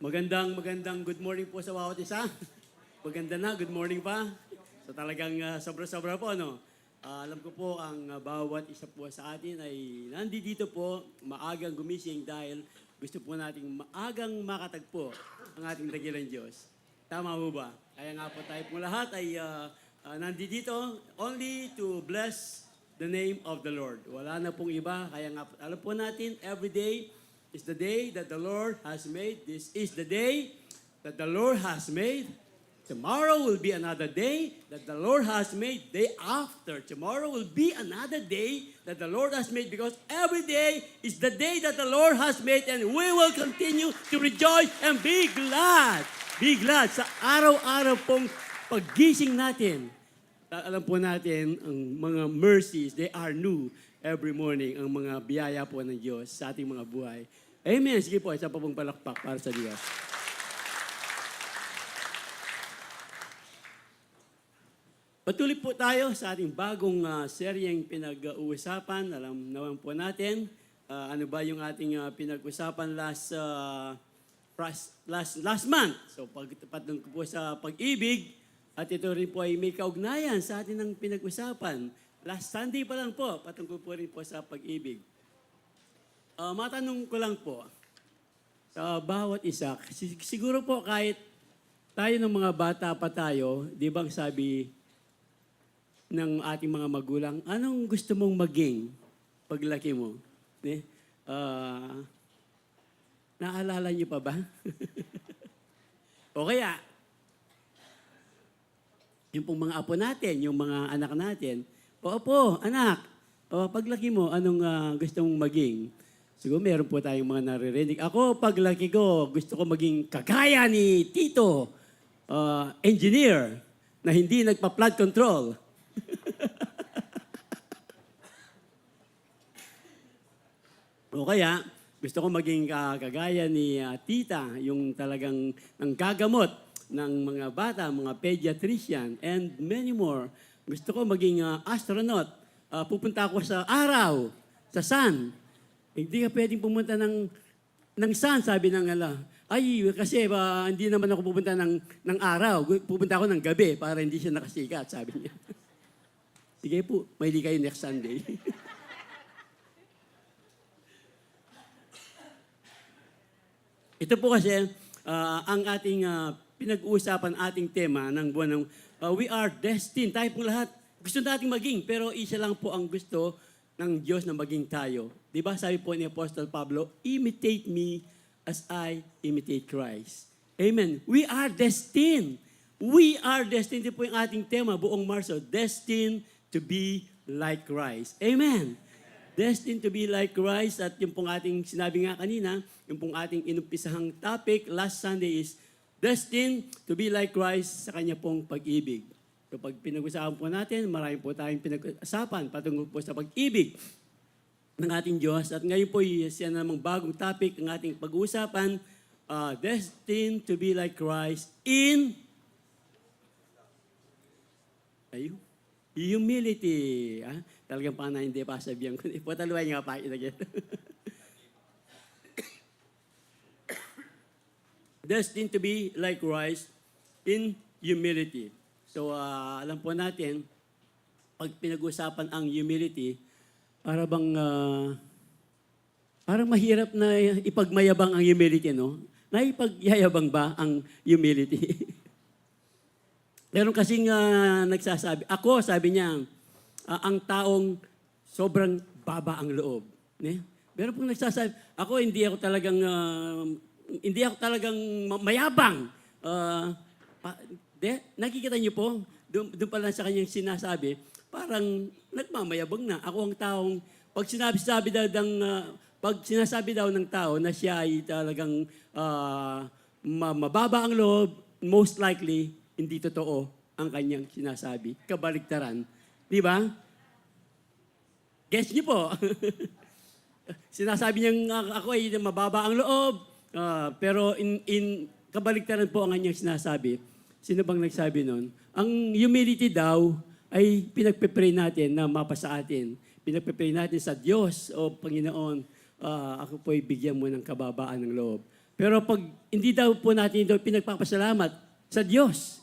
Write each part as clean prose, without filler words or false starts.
Magandang good morning po sa bawat isa. Maganda na, good morning pa. So talagang sobra-sobra po, ano? Alam ko po ang bawat isa po sa atin ay nandito po, maagang gumising dahil gusto po nating maagang makatagpo ang ating dakilang Diyos. Tama po ba? Kaya nga po tayo po lahat ay nandito only to bless the name of the Lord. Wala na pong iba. Kaya nga po, alam po natin, every day is the day that the Lord has made. This is the day that the Lord has made. Tomorrow will be another day that the Lord has made. Day after tomorrow will be another day that the Lord has made, because every day is the day that the Lord has made, and we will continue to rejoice and be glad. Be glad sa araw-araw pong paggising natin. Alam po natin, ang mga mercies, they are new every morning, ang mga biyaya po ng Diyos sa ating mga buhay. Amen. Sige po, isa pa pong palakpak para sa Diyos. Patuloy po tayo sa ating bagong seryeng pinag-uusapan. Alam naman po natin, ano ba yung ating pinag-usapan last month. So patungkol po sa pag-ibig, at ito rin po ay may kaugnayan sa atin ng pinag-usapan. Last Sunday pa lang po, patungkol po rin po sa pag-ibig. Matanong ko lang po, sa bawat isa, siguro po kahit tayo ng mga bata pa tayo, di ba sabi ng ating mga magulang, anong gusto mong maging paglaki mo? Naalala niyo pa ba? O kaya, yung pong mga apo natin, yung mga anak natin, Apo, anak, paglaki mo, anong gusto mong maging? Siguro meron po tayong mga naririnig. Ako, paglaki ko, gusto ko maging kagaya ni Tito, engineer, na hindi nagpa-flood control. O kaya, gusto ko maging kagaya ni Tita, yung talagang nanggagamot ng mga bata, mga pediatrician, and many more. Gusto ko maging astronaut. Pupunta ako sa araw, sa sun. Hindi ka pwedeng pumunta ng sun, sabi ng ay, kasi hindi naman ako pupunta ng araw. Pupunta ako ng gabi para hindi siya nakasikat, sabi niya. Sige po, maili kayo next Sunday. Ito po kasi ang ating pinag-uusapan, ating tema ng buwan ng we are destined. Tayo po lahat gusto nating maging, pero isa lang po ang gusto ng Diyos na maging tayo. Di ba sabi po ni Apostle Pablo, imitate me as I imitate Christ. Amen. We are destined. We are destined. Ito po yung ating tema buong Marso. Destined to be like Christ. Amen. Destined to be like Christ. At yung pong ating sinabi nga kanina, yung pong ating inumpisahang topic last Sunday is destined to be like Christ sa kanya pong pag-ibig. So pag pinag-usapan po natin, marami po tayong pinag-usapan patungkol po sa pag-ibig ng ating Diyos. At ngayon po siya namang bagong topic ng ating pag-uusapan, destined to be like Christ in humility. Talagang pa na hindi pa sabihan ko. Ipataluan nga pa again. Destined to be like Christ in humility. So, alam po natin, pag pinag-usapan ang humility, parang mahirap na ipagmayabang ang humility, no? Naipagyayabang ba ang humility? Meron kasing nagsasabi, sabi niya, ang taong sobrang baba ang loob. Meron pong nagsasabi, hindi ako talagang mayabang. Nakikita niyo po, doon pa lang sa kanyang sinasabi, parang nagmamayabang na. Ako ang taong, pag sinasabi daw ng tao na siya ay talagang mababa ang loob, most likely, hindi totoo ang kanyang sinasabi. Kabaligtaran. Di ba? Guess niyo po. Sinasabi niyang ako ay mababa ang loob, pero in kabaligtaran po ang kanyang sinasabi. Sino bang nagsabi nun? Ang humility daw ay pinagpe-pray natin na mapasa atin. Pinagpe-pray natin sa Diyos, o Panginoon, ako po'y bigyan mo ng kababaan ng loob. Pero pag hindi daw po natin ito pinagpapasalamat sa Diyos,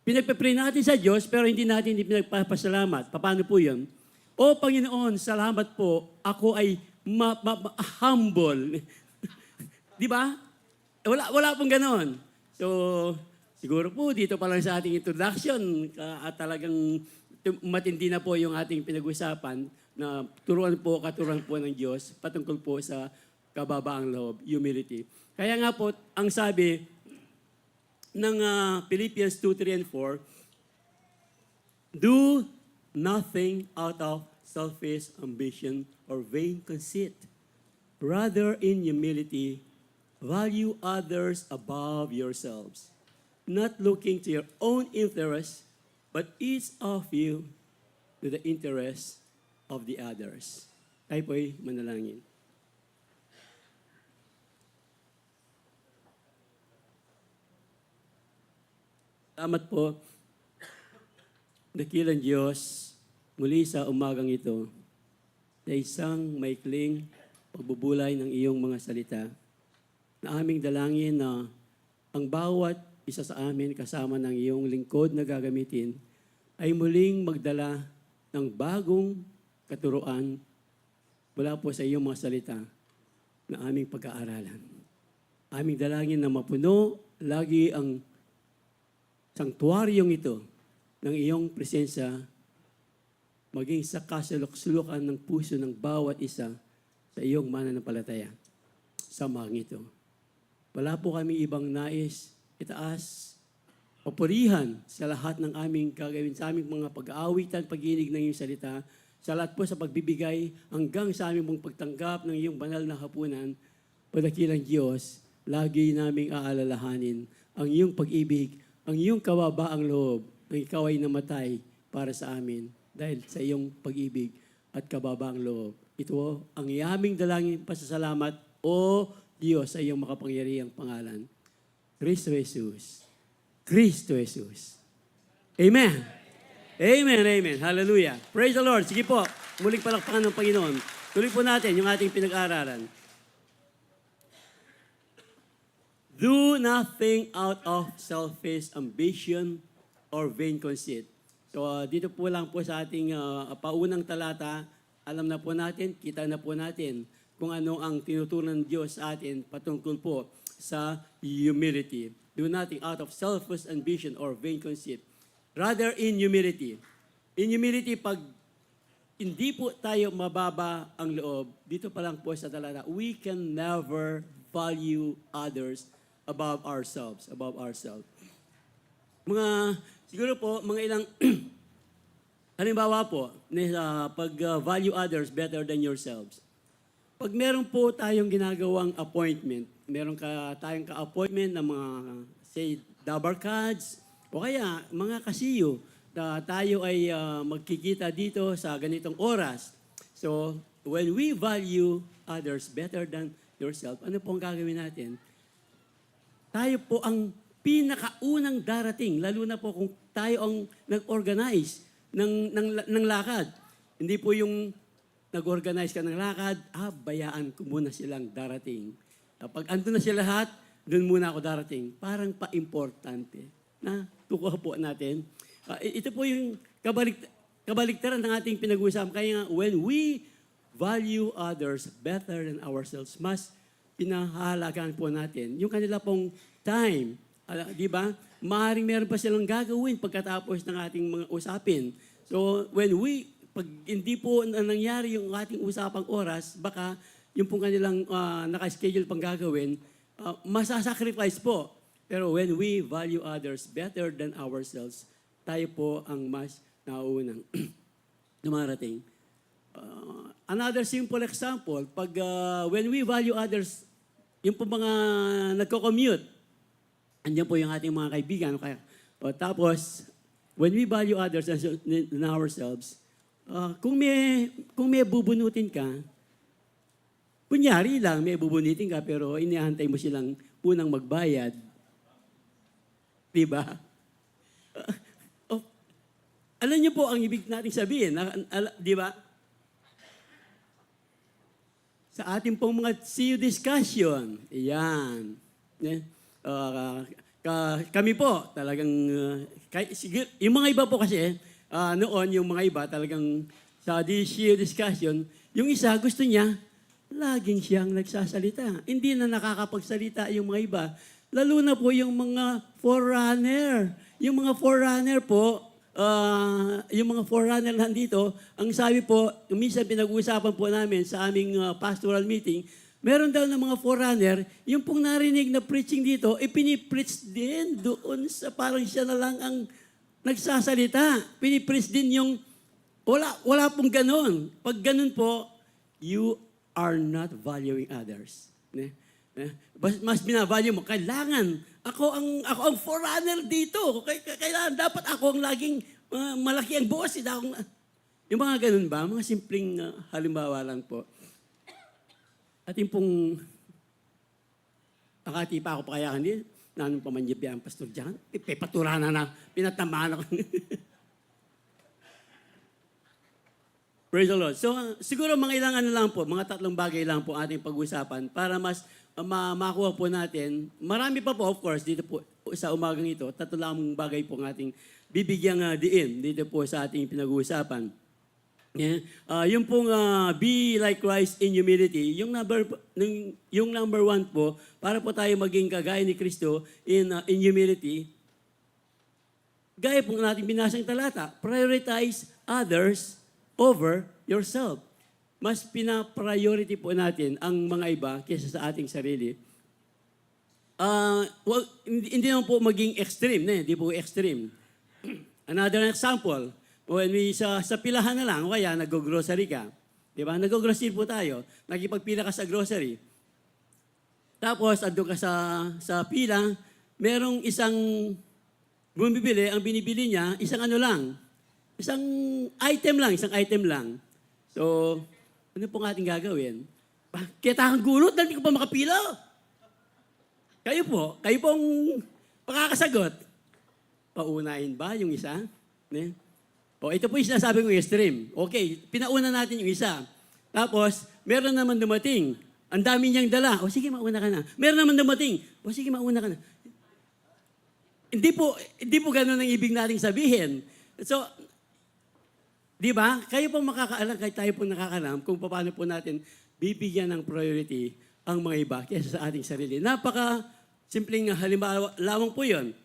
pinagpapray natin sa Diyos, pero hindi natin pinagpapasalamat. Paano po yun? O Panginoon, salamat po, ako ay humble. Di ba? Wala pong ganon. So, siguro po dito pa lang sa ating introduction, at talagang matindi na po yung ating pinag-usapan na katuruan po ng Diyos patungkol po sa kababaang loob, humility. Kaya nga po, ang sabi ng Philippians 2, 3, and 4, do nothing out of selfish ambition or vain conceit. Rather, in humility, value others above yourselves, not looking to your own interests, but each of you to the interests of the others. Tayo po'y manalangin. Salamat po, dakilang Diyos, muli sa umagang ito, sa isang maikling pagbubulay ng iyong mga salita, na aming dalangin na ang bawat isa sa amin kasama ng iyong lingkod na gagamitin ay muling magdala ng bagong katuruan mula po sa iyong mga salita na aming pag-aaralan. Aming dalangin na mapuno lagi ang sanktuaryong ito ng iyong presensya maging sa kasulok-sulukan ng puso ng bawat isa sa iyong mananampalataya sa mga ito. Wala po kami ibang nais, itaas, papurihan sa lahat ng aming gagawin, sa aming mga pag-aawitan, pag-inig ng iyong salita, sa lahat po sa pagbibigay hanggang sa aming mong pagtanggap ng iyong banal na hapunan, padakilang Diyos, lagi naming aalalahanin ang iyong pag-ibig, ang iyong kababaang loob, ang ikaw ay namatay para sa amin dahil sa iyong pag-ibig at kababaang loob. Ito ang aming dalangin pasasalamat, O Diyos, sa iyong makapangyarihang pangalan. Kristo Jesus. Kristo Jesus. Amen. Amen, amen. Hallelujah. Praise the Lord. Sige po, muling palakpakan ng Panginoon. Tuloy po natin yung ating pinag-aaralan. Do nothing out of selfish ambition or vain conceit. So dito po lang po sa ating paunang talata, alam na po natin, kita na po natin kung ano ang tinutunan ng Diyos sa atin patungkol po sa humility. Do nothing out of selfish ambition or vain conceit. Rather in humility. In humility, pag hindi po tayo mababa ang loob, dito pa lang po sa talata, we can never value others above ourselves. Siguro po, mga ilang, halimbawa po, pag-value others better than yourselves. Pag meron po tayong ginagawang appointment, meron tayong ka-appointment ng mga, say, dabarkads, o kaya mga kasiyo, na tayo ay magkikita dito sa ganitong oras. So, when we value others better than yourself, ano po ang gagawin natin? Tayo po ang pinakaunang darating, lalo na po kung tayo ang nag-organize ng lakad. Hindi po yung nag-organize ka ng lakad, bayaan ko muna silang darating. Pag andun na sila lahat, doon muna ako darating. Parang pa-importante na tukuha po natin. Ito po yung kabaliktaran ng ating pinag-usapan. Kaya nga, when we value others better than ourselves, mas pinahalagaan po natin yung kanila pong time. Di ba? Maaaring meron pa silang gagawin pagkatapos ng ating mga usapin. So, pag hindi po nangyari yung ating usapang oras, baka yung pong kanilang naka-schedule pang gagawin, masasacrifice po. Pero when we value others better than ourselves, tayo po ang mas naunang dumarating. Another simple example, when we value others, yung po mga nagko-commute, andyan po yung ating mga kaibigan. Tapos, when we value others than ourselves, kung may bubunutin ka, kunyari lang, may bubunutin ka, pero inihantay mo silang unang magbayad. Diba? Alam niyo po ang ibig natin sabihin, di ba? Sa ating pong mga CU discussion, yan. Kami po, talagang, yung mga iba po kasi, noon, yung mga iba talagang sa DCU discussion, yung isa gusto niya, laging siyang nagsasalita. Hindi na nakakapagsalita yung mga iba. Lalo na po yung mga forerunner. Yung mga forerunner po, yung mga forerunner nandito, ang sabi po, minsan pinag-uusapan po namin sa aming pastoral meeting, meron daw ng mga forerunner, yung pong narinig na preaching dito, pinipreach din doon sa parang siya na lang ang nagsasalita. Pinipreach din yung, wala pong ganon. Pag ganon po, you are not valuing others. Mas binavalue mo, kailangan, ako ang forerunner dito. Kailangan, dapat ako ang laging malaki ang boss. Yung mga ganon ba? Mga simpleng halimbawa lang po. At yung pong akati pa ako pa kaya hindi, nanong pamanjip yan, Pastor John, paturana na, pinatamaan ako. Praise the Lord. So, siguro mga ilang ano lang po, mga 3 bagay lang po ating pag-usapan para mas makuha po natin. Marami pa po, of course, dito po sa umagang ito, 3 lang bagay po ng ating bibigyang diin dito po sa ating pinag-uusapan. Yeah. Yung pong be like Christ in humility, yung number 1 po, para po tayo maging kagaya ni Kristo in humility, gaya po natin binasang talata, prioritize others over yourself. Mas pina-priority po natin ang mga iba kaysa sa ating sarili. Hindi naman po maging extreme, hindi po extreme. Another example, when we sa pilahan na lang, kaya nag-grocery ka. Di ba? Nag-grocery po tayo. Nakipagpila ka sa grocery. Tapos, ando ka sa pila, merong isang bumibili, ang binibili niya, isang item lang. So, ano pong ating gagawin? Kita kang gulot, dahil hindi ko pa makapila. Kayo pong pakakasagot. Paunahin ba yung isa? Ito po yung sinasabi kong extreme. Okay, pinauna natin yung isa. Tapos, meron naman dumating. Ang dami niyang dala. Sige, mauna ka na. Meron naman dumating. Sige, mauna ka na. Hindi po ganun ang ibig nating sabihin. So, di ba? Kayo pong makakaalam, kahit tayo pong nakakalam kung paano po natin bibigyan ng priority ang mga iba kaysa sa ating sarili. Simpleng halimbawa lamang po yun.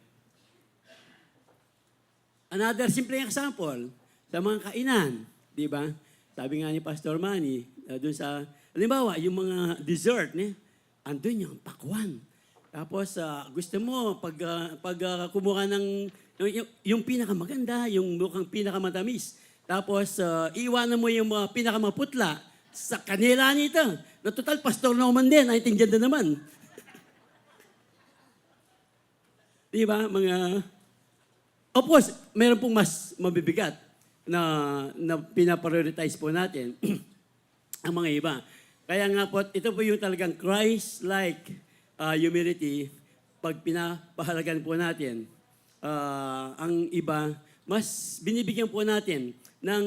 Another simple example, sa mga kainan, di ba? Sabi nga ni Pastor Manny, doon sa, halimbawa, yung mga dessert, andun yung pakwan. Tapos, gusto mo, pag kumuha ng, yung pinakamaganda, yung mukhang pinakamatamis. Tapos, iwanan mo yung pinakamaputla sa kanila nito. Na total, Pastor Norman din, I think dyan na naman. Di ba, mga... Of course, meron pong mas mabibigat na pinaprioritize po natin ang mga iba. Kaya nga po, ito po yung talagang Christ-like humility. Pag pinapahalagan po natin ang iba, mas binibigyan po natin ng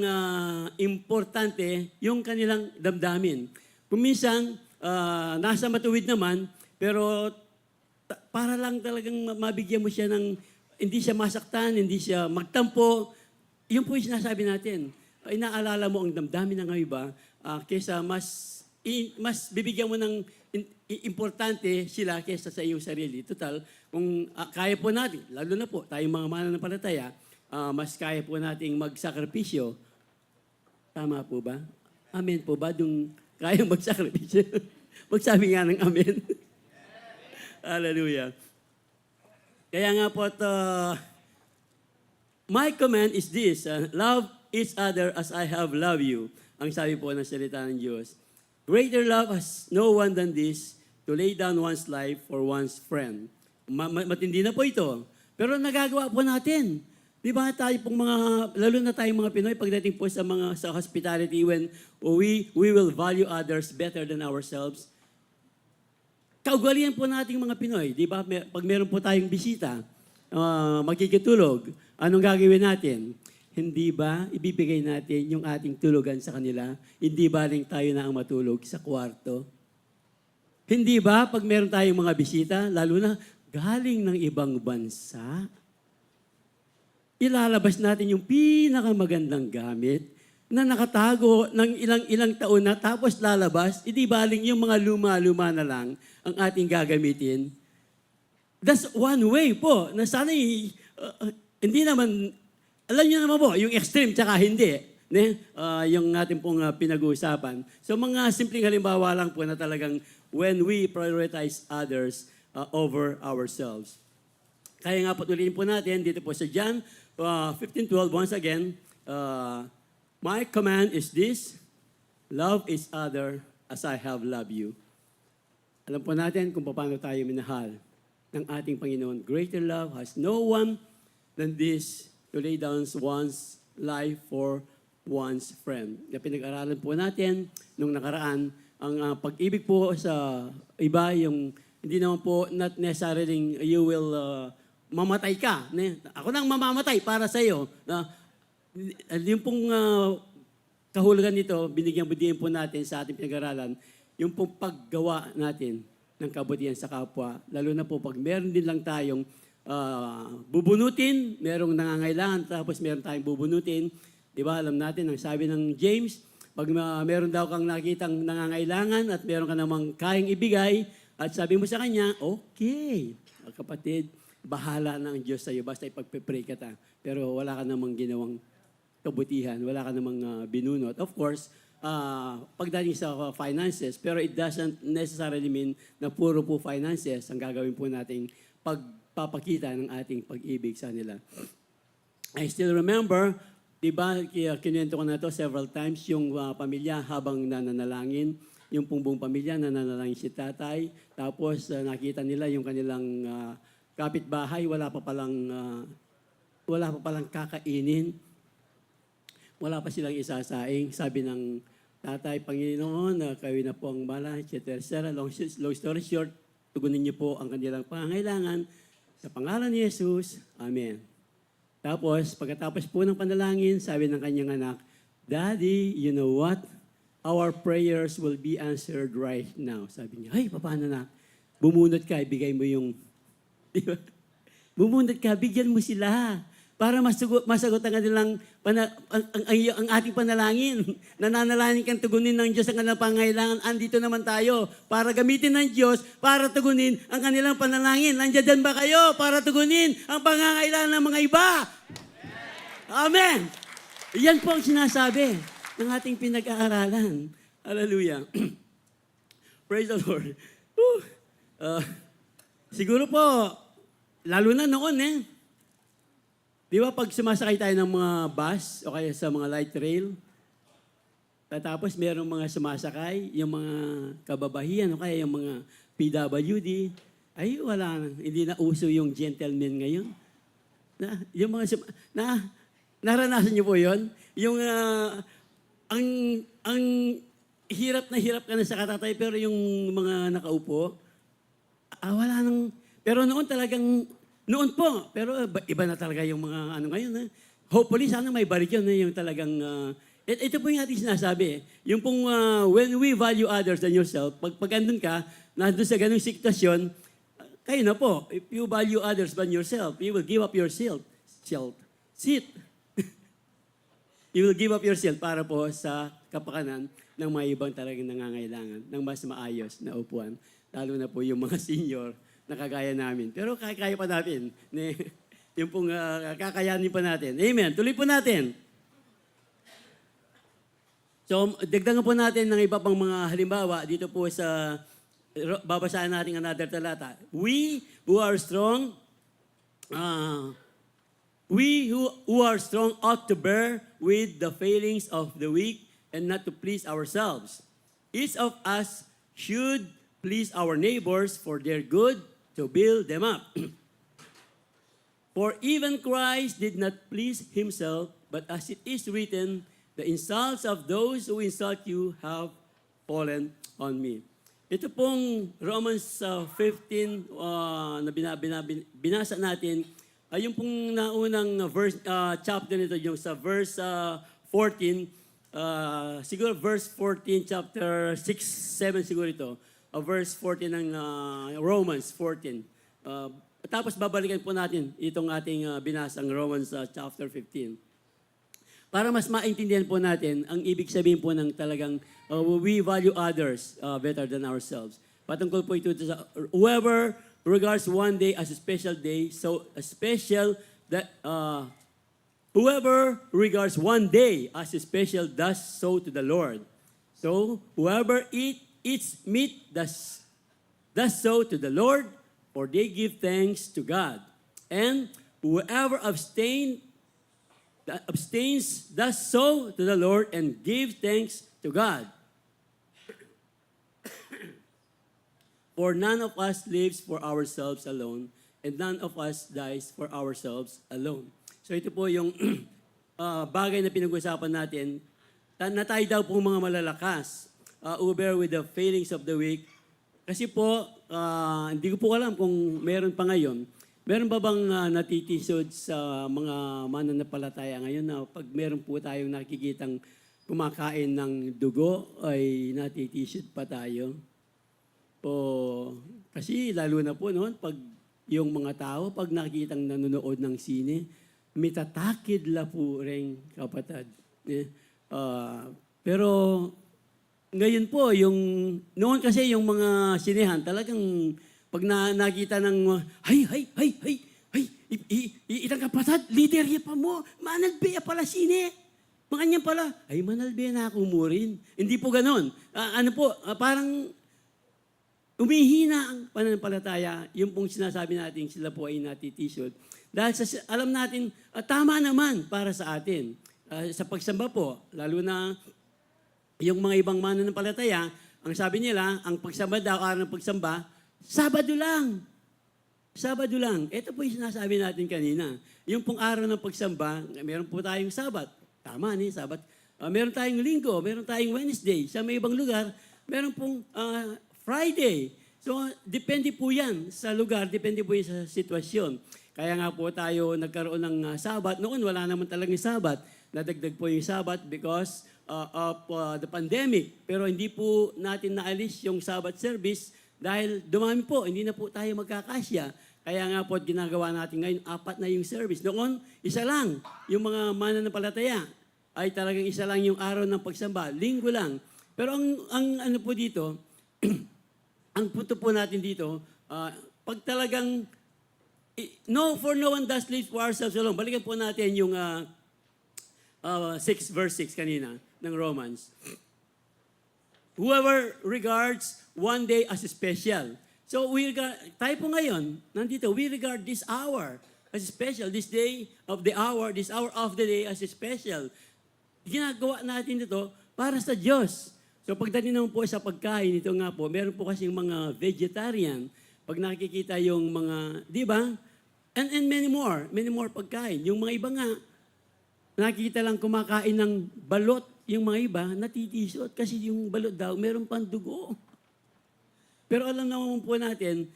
importante yung kanilang damdamin. Kung minsan, nasa matuwid naman, pero para lang talagang mabigyan mo siya ng hindi siya masaktan, hindi siya magtampo. Yun po yung sinasabi natin. Inaalala mo ang damdamin ng iba kaysa mas bibigyan mo ng importante sila kaysa sa iyong sarili. Total, kung kaya po natin, lalo na po, tayong mga mananampalataya, mas kaya po nating magsakripisyo. Tama po ba? Amen po ba? Dung kaya magsakripisyo? Magsabi nga ng amen. Hallelujah. Kaya nga po, my command is this, love each other as I have loved you. Ang sabi po ng salita ng Diyos. Greater love has no one than this, to lay down one's life for one's friend. Matindi na po ito. Pero nagagawa po natin. Di ba tayo pong lalo na tayong mga Pinoy, pagdating po sa hospitality, when we will value others better than ourselves, kaugalian po nating mga Pinoy, di ba? Pag meron po tayong bisita, magkikitulog, anong gagawin natin? Hindi ba ibibigay natin yung ating tulugan sa kanila? Hindi ba rin tayo na ang matulog sa kwarto? Hindi ba pag meron tayong mga bisita, lalo na galing ng ibang bansa, ilalabas natin yung pinakamagandang gamit na nakatago ng ilang taon na tapos lalabas, hindi baling yung mga luma-luma na lang ang ating gagamitin. That's one way po na sana hindi naman, alam niyo naman po, yung extreme tsaka hindi. Yung ating pong pinag-uusapan. So mga simpleng halimbawa lang po na talagang when we prioritize others over ourselves. Kaya nga patuloyin po natin dito po sa John 15:12, once again, my command is this, love each other as I have loved you. Alam po natin kung paano tayo minahal ng ating Panginoon. Greater love has no one than this, to lay down one's life for one's friend. Na pinag-aralan po natin nung nakaraan, ang pag-ibig po sa iba, yung hindi naman po not necessarily you will mamatay ka. Ako nang mamamatay para sa iyo. Yung pong kahulugan nito, binigyang budiin po natin sa ating pinag-aralan, yung pong paggawa natin ng kabutihan sa kapwa. Lalo na po pag meron din lang tayong bubunutin, merong nangangailangan, tapos meron tayong bubunutin. Di ba, alam natin, ang sabi ng James, pag meron daw kang nakitang nangangailangan at meron ka namang kayang ibigay, at sabi mo sa kanya, okay, kapatid, bahala na ang Diyos sa iyo, basta ipagpe-pray ka ta. Pero wala ka namang ginawang kabutihan, wala ka namang binunot. Of course, pagdating sa finances, pero it doesn't necessarily mean na puro po finances ang gagawin po nating pagpapakita ng ating pag-ibig sa nila. I still remember, di ba, kinuwento ko na ito several times, yung pamilya habang nananalangin, yung pong buong pamilya nananalangin si tatay, tapos nakita nila yung kanilang kapitbahay, wala pa palang kakainin, wala pa silang isasaing. Sabi ng tatay, Panginoon, kayo na po ang bala, etc. Long story short, tugunin niyo po ang kanilang pangangailangan sa pangalan ni Jesus. Amen. Tapos, pagkatapos po ng panalangin, sabi ng kanyang anak, Daddy, you know what? Our prayers will be answered right now. Sabi niya, ay, paano na? Bumunot ka, ibigay mo yung... Bumunot ka, bigyan mo sila para masagot ang kanilang ang ating panalangin. Nananalangin kang tugunin ng Diyos ang kanilang pangangailangan. Andito naman tayo para gamitin ng Diyos para tugunin ang kanilang panalangin. Nandiyan ba kayo para tugunin ang pangangailangan ng mga iba? Amen! Yan po ang sinasabi ng ating pinag-aaralan. Hallelujah. Praise the Lord. Siguro po, lalo na noon di ba pag sumasakay tayo ng mga bus o kaya sa mga light rail, tapos mayroong mga sumasakay, yung mga kababahian o kaya yung mga PWD, ay wala na, hindi na uso yung gentleman ngayon. Yung mga naranasan niyo po yon? Yung ang hirap na hirap ka na sa katatay pero yung mga nakaupo, wala nang, pero noon talagang noon po, pero iba na talaga yung mga ngayon. Hopefully, sana may balik yun, yung talagang, ito po yung ating sinasabi. Yung pong, when we value others than yourself, pag andun ka, nandun sa ganung sitwasyon, kayo na po, if you value others than yourself, you will give up yourself. Sit. You will give up yourself para po sa kapakanan ng mga ibang talagang nangangailangan ng mas maayos na upuan. Lalo na po yung mga senior, nakagaya namin. Pero kaya pa natin. Yung pong kakayanin pa natin. Amen. Tuloy po natin. So, dagdagan po natin ng iba pang mga halimbawa dito po sa, babasahin natin another talata. We who are strong ought to bear with the failings of the weak and not to please ourselves. Each of us should please our neighbors for their good, to build them up. For even Christ did not please himself, but as it is written, the insults of those who insult you have fallen on me. Ito pong Romans 15 na binasa natin, ay yung pong naunang verse, chapter nito, yung sa verse 14, siguro verse 14, chapter 6, 7 siguro ito. verse 14 ng Romans 14. Tapos babalikan po natin itong ating binasang Romans chapter 15. Para mas maintindihan po natin ang ibig sabihin po ng talagang we value others better than ourselves. Patungkol po ito sa whoever regards one day as a special day, so a special that whoever regards one day as a special does so to the Lord. So whoever eats meat does so to the Lord, for they give thanks to God. And whoever abstains does so to the Lord and give thanks to God. For none of us lives for ourselves alone, and none of us dies for ourselves alone. So ito po yung bagay na pinag-usapan natin, na tayo daw po mga malalakas, bear with the failings of the weak. Kasi po, hindi ko po alam kung meron pa ngayon. Meron ba bang natitisod sa mga mananampalataya ngayon na pag meron po tayong nakikitang kumakain ng dugo, ay natitisod pa tayo? O, kasi lalo na po noon, pag yung mga tao, pag nakikitang nanonood ng sine, mitatakid la po rin kapatid. Pero ngayon po, noon kasi yung mga sinehan, talagang pag nakita ng, itang kapatid, leader ya pa mo, manalbe pala sine. Mga niyan pala, manalbe na ako mo rin. Hindi po ganon. Parang umihina ang pananampalataya, yung pong sinasabi natin, sila po ay natitisod. Dahil alam natin, tama naman para sa atin. Sa pagsamba po, lalo na yung mga ibang mananampalataya, ang sabi nila, ang pagsamba daw, araw ng pagsamba, Sabado lang. Sabado lang. Ito po yung sinasabi natin kanina. Yung pong araw ng pagsamba, meron po tayong Sabat. Tama ni Sabat. Meron tayong Linggo, meron tayong Wednesday. Sa may ibang lugar, meron pong Friday. So, depende po yan sa lugar, depende po yan sa sitwasyon. Kaya nga po tayo nagkaroon ng Sabat. Noon, wala naman talagang Sabat. Nadagdag po yung Sabat because of the pandemic. Pero hindi po natin naalis yung Sabbath service dahil dumami po, hindi na po tayo magkakasya. Kaya nga po ginagawa natin ngayon, 4 na yung service. Noon, isa lang. Yung mga mananampalataya ay talagang isa lang yung araw ng pagsamba. Linggo lang. Pero ang ano po dito, ang punto po natin dito, pag talagang, for no one does live for ourselves alone. Balikan po natin yung 6 verse 6 kanina ng Romans. Whoever regards one day as special. So tayo po ngayon, nandito, we regard this hour as special. This day of the hour, this hour of the day as special. Ginagawa natin ito para sa Diyos. So pagdating naman po sa pagkain, ito nga po, meron po kasi yung mga vegetarian. Pag nakikita yung mga, di ba? And many more pagkain. Yung mga iba nga, nakikita lang kumakain ng balot, yung mga iba, natitisot kasi yung balot daw, meron pang dugo. Pero alam naman po natin,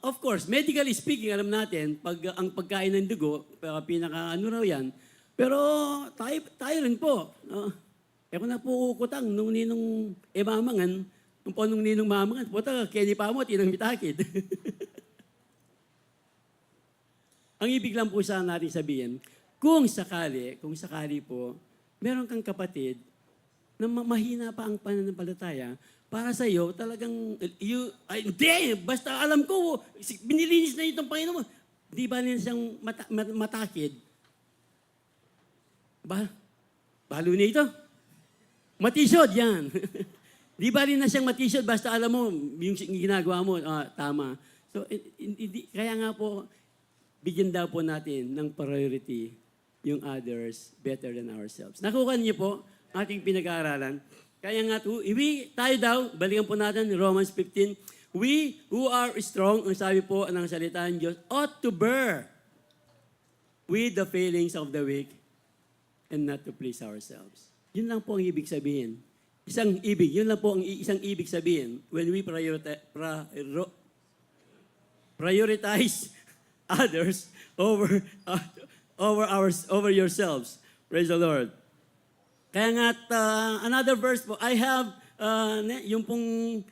of course, medically speaking, alam natin, ang pagkain ng dugo, pinaka-ano raw yan. Pero tayo rin po. Ako na po ukutang nung ninong mamangan, nung po nung ninong mamangan, po Kenny Pamot, inang mitakid. Ang ibig lang po sana natin sabihin, kung sakali po, meron kang kapatid na mahina pa ang pananampalataya, para sa iyo, talagang, hindi, basta alam ko, binilinis na itong Panginoon mo. Di ba nila siyang matakid? Balo na ito. Matisod, yan. Di ba rin na siyang matisod, basta alam mo, yung ginagawa mo, tama. So, kaya nga po, bigyan daw po natin ng priority yung others better than ourselves. Nakuha niyo po ating pinag-aaralan. Kaya nga, tayo daw, balikan po natin, Romans 15, we who are strong, ang sabi po ng salita ng Diyos, ought to bear with the failings of the weak and not to please ourselves. Yun lang po ang ibig sabihin. Yun lang po ang isang ibig sabihin when we prioritize others over yourselves. Praise the Lord. Kaya nga, another verse po, I have, yung pong,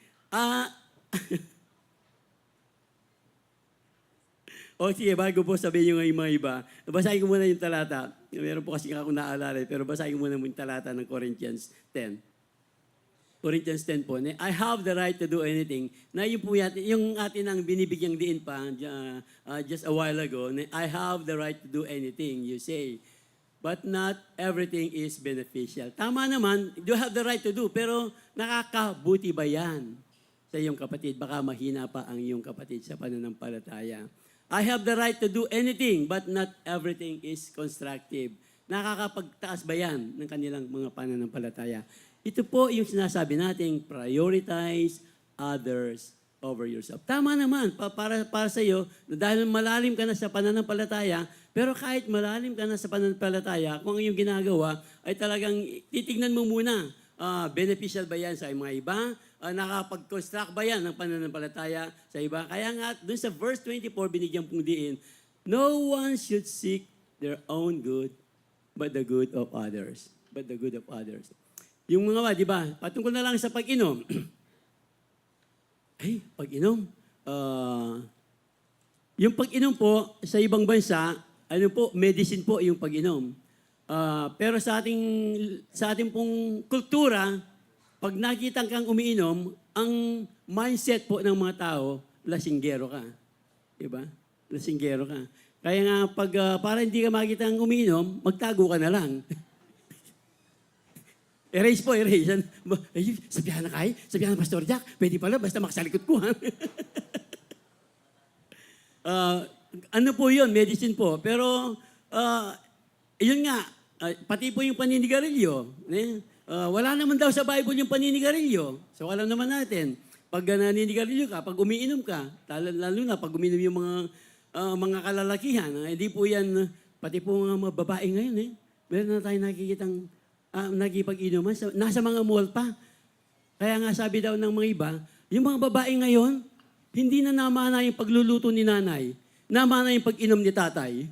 O sige, bago po sabihin yung mga iba, basahin ko muna yung talata. Meron po kasi akong naalala, pero basahin ko muna yung talata ng Corinthians 10. Corinthians 10 po, I have the right to do anything. Na yun po yung atin ang binibigyang diin pa just a while ago, I have the right to do anything, you say. But not everything is beneficial. Tama naman, you have the right to do, pero nakakabuti ba yan sa iyong kapatid? Baka mahina pa ang iyong kapatid sa pananampalataya. I have the right to do anything, but not everything is constructive. Nakakapagtaas ba yan ng kanilang mga pananampalataya? Ito po yung sinasabi nating prioritize others over yourself. Tama naman, para sa iyo, dahil malalim ka na sa pananampalataya, pero kahit malalim ka na sa pananampalataya, kung ang iyong ginagawa ay talagang titignan mo muna, beneficial ba yan sa mga iba? Nakapag-construct ba yan ng pananampalataya sa iba? Kaya nga, dun sa verse 24, binigyan pong diin, no one should seek their own good, but the good of others. But the good of others. Yung mga di ba, patungkol na lang sa pag-inom. Ay, pag-inom. Yung pag-inom po, sa ibang bansa, medicine po yung pag-inom. Pero sa ating pong kultura, pag nakita kang umiinom, ang mindset po ng mga tao, lasinggero ka. Diba? Lasinggero ka. Kaya nga, para hindi ka makita ang umiinom, magtago ka na lang. Erase po, erase. Sabihan na kay, sabihan na Pastor Jack, pwede pala, basta makasalikot ko. Ano po yun, medicine po. Pero, yun nga, pati po yung paninigarilyo. Wala naman daw sa Bible yung paninigarilyo. So alam naman natin, pag naninigarilyo ka, pag umiinom ka, lalo na pag umiinom yung mga kalalakihan, hindi po yan, pati po mga babae ngayon, meron na tayo nakikitang nagipag-inuman, nasa mga mall pa. Kaya nga sabi daw ng mga iba, yung mga babae ngayon, hindi na namana yung pagluluto ni nanay, namana yung pag-inom ni tatay.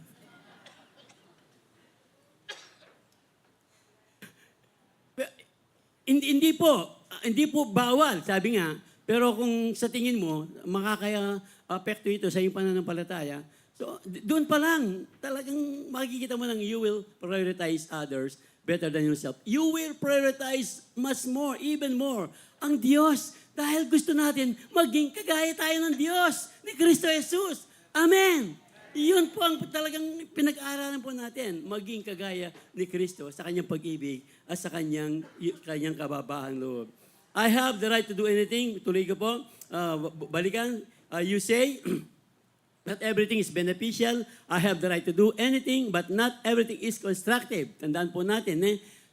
Hindi po bawal, sabi nga. Pero kung sa tingin mo, makakaya-apekto ito sa iyong pananampalataya, so doon pa lang, talagang makikita mo ng you will prioritize others better than yourself. You will prioritize much more, even more, ang Diyos. Dahil gusto natin maging kagaya tayo ng Diyos, ni Kristo Jesus. Amen! Iyon po ang talagang pinag-aaralan po natin, maging kagaya ni Kristo sa kanyang pag-ibig at sa kanyang kababahang loob. I have the right to do anything. Tuloy ko po. Balikan. You say, not everything is beneficial. I have the right to do anything, but not everything is constructive. Tandaan po natin,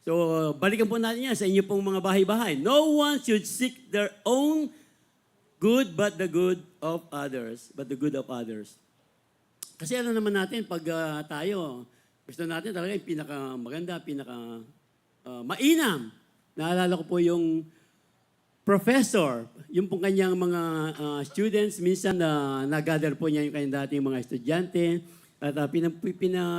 So, balikan po natin yan sa inyo pong mga bahay-bahay. No one should seek their own good, but the good of others. But the good of others. Kasi alam naman natin, pag tayo, gusto natin talaga yung pinakamaganda, mainam. Naalala ko po yung professor, yung pong kanyang mga students, minsan nag-gather po niya yung kanyang dating mga estudyante, at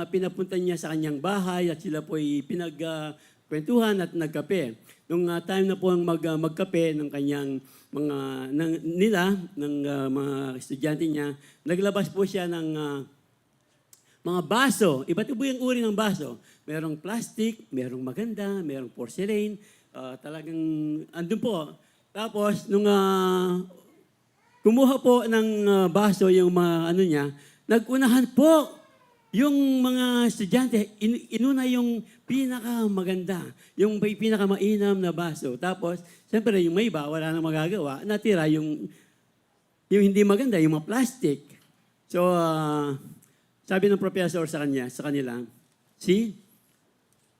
pinapunta niya sa kanyang bahay, at sila po pinagkwentuhan at nagkape. Nung time na po ang magkape ng kanyang mga estudyante niya, naglabas po siya ng mga baso. Iba't iba yung uri ng baso. Merong plastic, merong maganda, merong porcelain. Talagang andun po. Tapos, nung kumuha po ng baso yung mga niya, nagunahan po yung mga estudyante, inuna yung pinakamaganda, yung pinakamainam na baso. Tapos, siyempre, yung may iba, wala nang magagawa, natira yung hindi maganda, yung mga plastic. So, sabi ng professor sa kanila, see,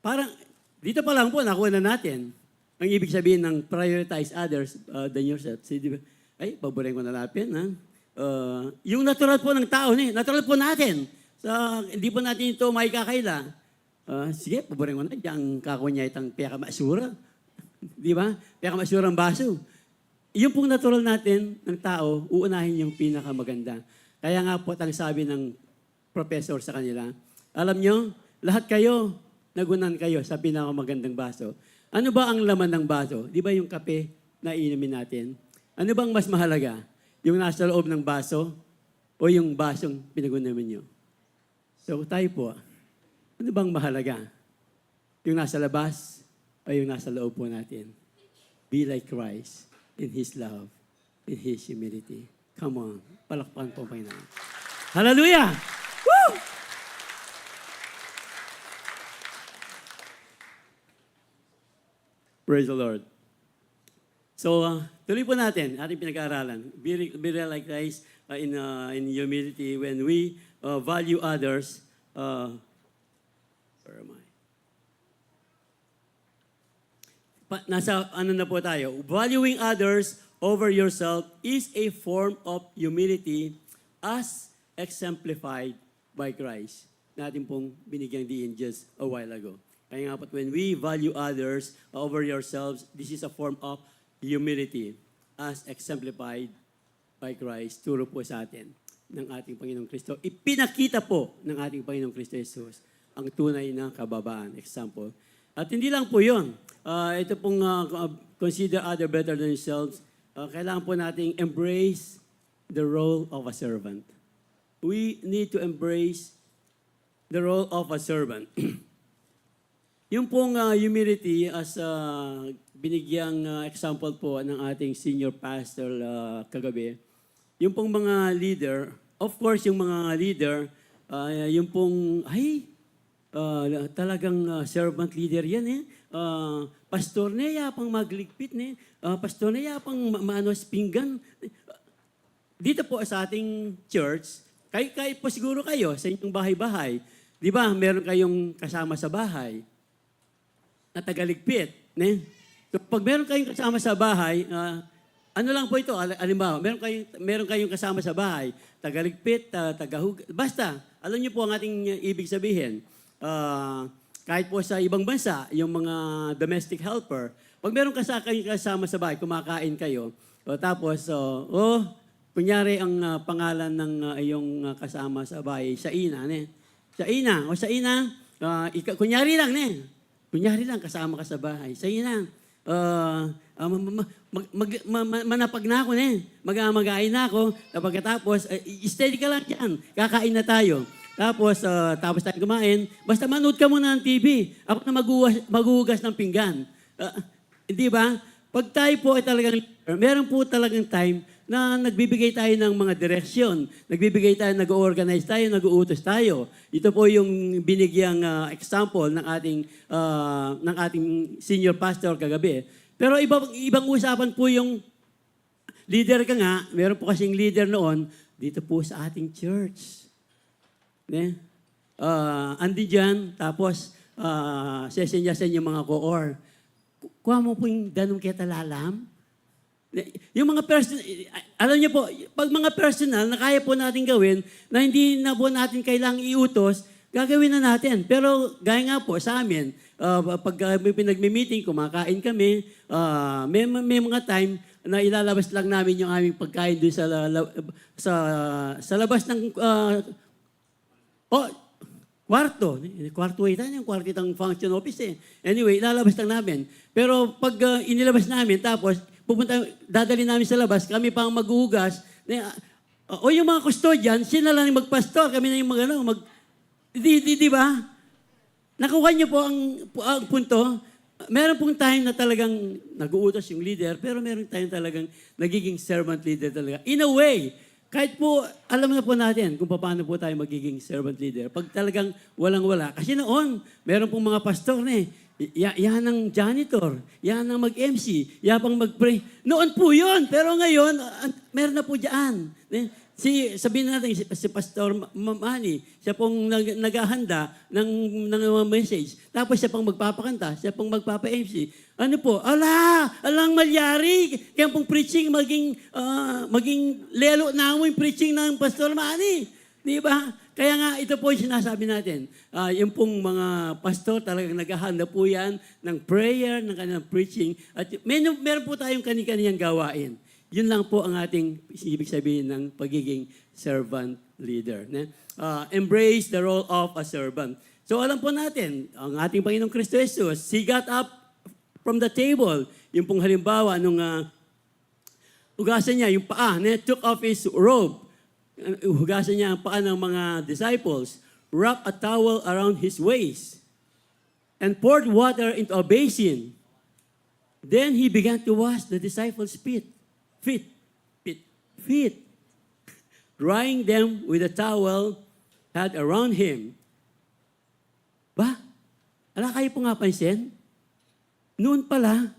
parang, dito pa lang po, nakuha na natin. Ang ibig sabihin ng prioritize others than yourself. See, di ba? Ay, paborin ko na lapin, ha? Yung natural po ng tao, natural po natin. Hindi po natin ito may kakaila. Sige, paborin ko na. Diyan kako niya itang piyakamasura. Di ba? Piyakamasura ang baso. Yung pong natural natin ng tao, uunahin yung pinakamaganda. Kaya nga po ang sabi ng professor sa kanila, alam nyo, lahat kayo, nagunan kayo sa pinakamagandang baso. Ano ba ang laman ng baso? Di ba yung kape na inumin natin? Ano bang mas mahalaga? Yung nasa loob ng baso o yung basong pinagunaman nyo? So tayo po, ano bang mahalaga? Yung nasa labas o yung nasa loob po natin? Be like Christ in His love, in His humility. Come on, palakpan po Panginoon. Hallelujah! Woo! Praise the Lord. So, tuloy po natin ating pinag-aaralan. Be like Christ in humility when we value others. Where am I? Nasa ano na po tayo. Valuing others over yourself is a form of humility as exemplified by Christ. Natin pong binigyang diin just a while ago. Kaya nga po, when we value others over yourselves, this is a form of humility as exemplified by Christ. Turo po sa atin ng ating Panginoong Kristo. Ipinakita po ng ating Panginoong Kristo Jesus ang tunay na kababaan. Example. At hindi lang po yun. Ito pong consider other better than yourselves. Kailangan po nating embrace the role of a servant. We need to embrace the role of a servant. Yung pong humility as binigyang example po ng ating senior pastor kagabi, yung pong mga leader, of course yung mga leader, yung pong, talagang servant leader yan eh. Pastor na yapang magligpit ne. Pastor na yapang maanos pinggan. Dito po sa ating church, kahit po siguro kayo sa inyong bahay-bahay, di ba meron kayong kasama sa bahay na tagaligpit. Ne? So, pag meron kayong kasama sa bahay, ano lang po ito, alimbawa, meron kayong kasama sa bahay, tagaligpit, tagahug, basta, alam niyo po ang ating ibig sabihin. Kahit po sa ibang bansa, yung mga domestic helper, pag meron kayong kasama sa bahay, kumakain kayo, tapos, kunyari ang pangalan ng iyong kasama sa bahay, Shaina, ne? Shaina, kunyari lang, ne? Kunyari lang, kasama ka sa bahay. Shaina, manapag na ako, ne? Mag-aamagain na ako. Pagkatapos, steady ka lang dyan. Kakain na tayo. Tapos tayo kumain. Basta manood ka muna ng TV. Ako na maghuhugas ng pinggan. Di ba? Pag tayo po ay talagang, meron po talagang time na nagbibigay tayo ng mga direksyon. Nagbibigay tayo, nag-organize tayo, nag-uutos tayo. Ito po yung binigyang example ng ating senior pastor kagabi. Pero ibang usapan po yung leader ka nga, meron po kasing leader noon, dito po sa ating church. Andi dyan, tapos sesenyasen yung mga koor. Kuha mo po yung danong kita lalam. Yung mga personal, alam niyo po, pag mga personal na kaya po natin gawin, na hindi na po natin kailangang iutos, gagawin na natin. Pero gaya nga po sa amin, pag pinag-meeting, kumakain kami, may mga time na ilalabas lang namin yung aming pagkain doon sa labas ng kwarto. Kwarto yung kwarto itang function office eh. Anyway, ilalabas lang namin. Pero pag inilabas namin, tapos dadali namin sa labas, kami pang maghuhugas. O yung mga custodian, sila lang yung magpastor, kami na yung di ba? Nakuha niyo po ang punto. Meron pong time na talagang nag-uutos yung leader, pero meron time talagang nagiging servant leader talaga. In a way, kahit po, alam na po natin kung paano po tayo magiging servant leader. Pag talagang walang-wala. Kasi noon, meron pong mga pastor na yan ang janitor, yan ang mag-MC, yan pang mag-pray. Noon po yun, pero ngayon, meron na po dyan. Sabihin natin, si Pastor Manny, siya pong naghahanda ng message. Tapos siya pang magpapakanta, siya pang magpapa-MC. Ano po? Alang malyari. Kaya pong preaching, maging lelo na mo yung preaching ng Pastor Manny. Di ba? Kaya nga, ito po yung sinasabi natin. Yung pong mga pastor, talagang naghahanda po yan ng prayer, ng kanilang preaching. At meron po tayong kani-kaniyang gawain. Yun lang po ang ating ibig sabihin ng pagiging servant leader. Embrace the role of a servant. So alam po natin, ang ating Panginoong Kristo Jesus, He got up from the table. Yung pong halimbawa nung hugasan niya yung paa. Took off his robe. Hugasan niya ang paa ng mga disciples. Wrapped a towel around his waist. And poured water into a basin. Then he began to wash the disciples' feet. Drying them with a towel had around him. Ba? Ala kayo po nga pansin? Noon pala,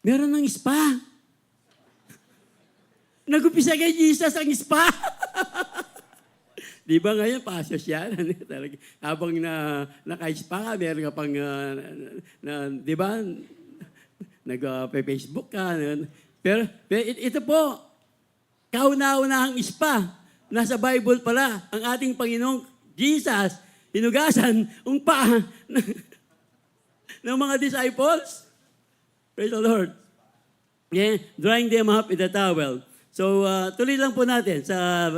meron ng spa. Nag-upisa kay Jesus ang spa. Di ba ngayon, pa-social? Talaga. Habang naka-spa ka, meron ka pang, di ba, nag-Facebook ka. Pero ito po, kauna-unahang spa. Nasa Bible pala, ang ating Panginoong Jesus, hinugasan ang paa ng mga disciples. Praise the Lord. Yeah, drying them up with a towel. So, tuloy lang po natin. Sa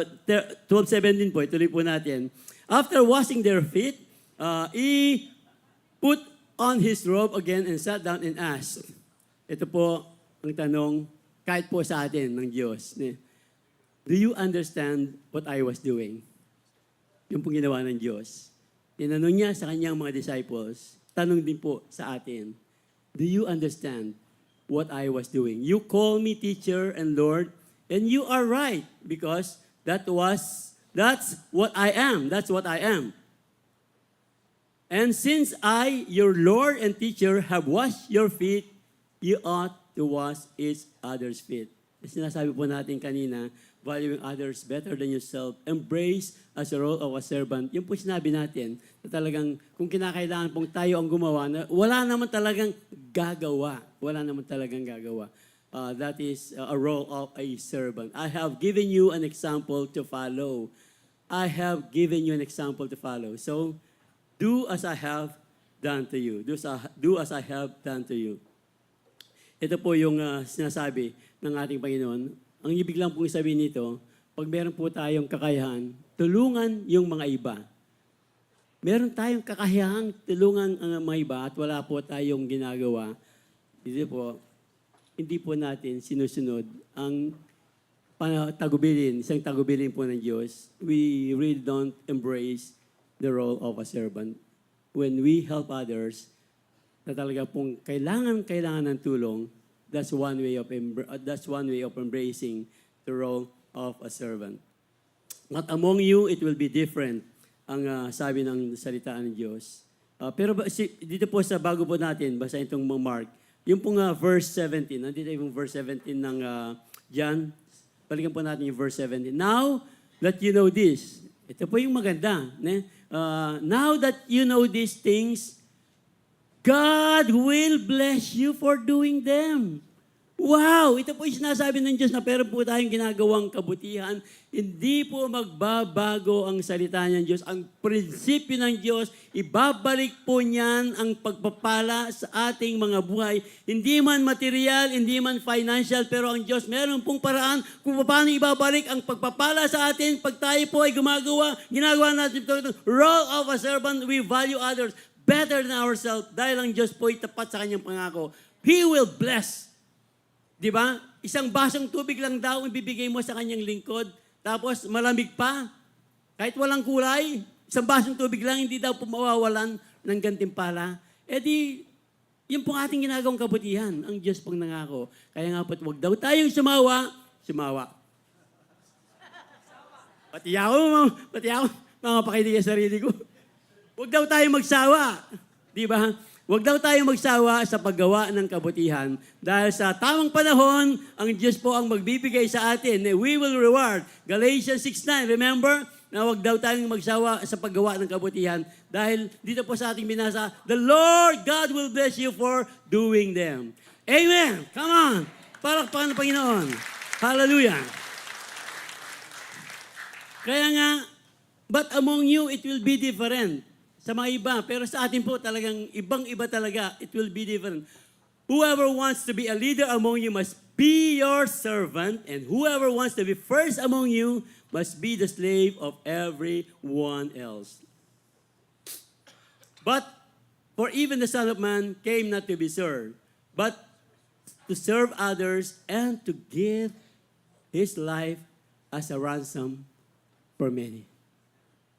12:17 po, tuloy po natin. After washing their feet, he put on his robe again and sat down and asked. Ito po ang tanong, kahit po sa atin ng Diyos. Do you understand what I was doing? Yung pong ginawa ng Diyos. Tinanong niya sa kanyang mga disciples, tanong din po sa atin, do you understand what I was doing? You call me teacher and Lord, and you are right, because that's what I am. That's what I am. And since I, your Lord and teacher, have washed your feet, you ought to wash each other's feet. Sinasabi po natin kanina, valuing others better than yourself, embrace as a role of a servant. Yung po sinabi natin, na talagang kung kinakailangan pong tayo ang gumawa, na wala naman talagang gagawa. Wala naman talagang gagawa. That is a role of a servant. I have given you an example to follow. I have given you an example to follow. So, do as I have done to you. Do as I have done to you. Ito po yung sinasabi ng ating Panginoon. Ang ibig lang pong sabihin nito, pag meron po tayong kakayahan, tulungan yung mga iba. Meron tayong kakayahang tulungan ang mga iba at wala po tayong ginagawa. Dito po, hindi po natin sinusunod ang tagubilin, isang tagubilin po ng Diyos. We really don't embrace the role of a servant. When we help others, na talaga pong kailangan ng tulong, that's one way of embracing the role of a servant. But among you, it will be different, ang sabi ng salita ng Diyos. Pero dito po sa bago po natin, basahin itong Mark, yung pong verse 17, nandito yung verse 17 ng John, balikan po natin yung verse 17. Now that you know this, ito po yung maganda. Now that you know these things, God will bless you for doing them. Wow! Ito po yung sinasabi ng Diyos na pero po tayong ginagawang kabutihan. Hindi po magbabago ang salita ng Diyos. Ang prinsipyo ng Diyos, ibabalik po niyan ang pagpapala sa ating mga buhay. Hindi man material, hindi man financial, pero ang Diyos meron pong paraan kung paano ibabalik ang pagpapala sa atin pag tayo po ay ginagawa natin ito. Role of a servant, we value others better than ourselves dahil ang Diyos po ay tapat sa kanyang pangako. He will bless. Di ba? Isang basong tubig lang daw ang ibibigay mo sa kanyang lingkod. Tapos malamig pa. Kahit walang kulay, isang basong tubig lang, hindi daw po mawawalan ng gantimpala. E di, yun pong ating ginagawang kabutihan. Ang Diyos pong nangako. Kaya nga po't huwag daw tayong sumawa. Pati ako, mga pakinig sa sarili ko. Huwag daw tayong magsawa. Di ba? Huwag daw tayong magsawa sa paggawa ng kabutihan dahil sa tamang panahon, ang Diyos po ang magbibigay sa atin. We will reward. Galatians 6:9, remember? Na huwag daw tayong magsawa sa paggawa ng kabutihan dahil dito po sa ating binasa, the Lord God will bless you for doing them. Amen! Come on! Palakpakan ng Panginoon. Hallelujah! Kaya nga, but among you, it will be different. Sa mga iba, pero sa atin po talagang ibang-iba talaga, it will be different. Whoever wants to be a leader among you must be your servant, and whoever wants to be first among you must be the slave of everyone else. But for even the Son of Man came not to be served, but to serve others, and to give His life as a ransom for many.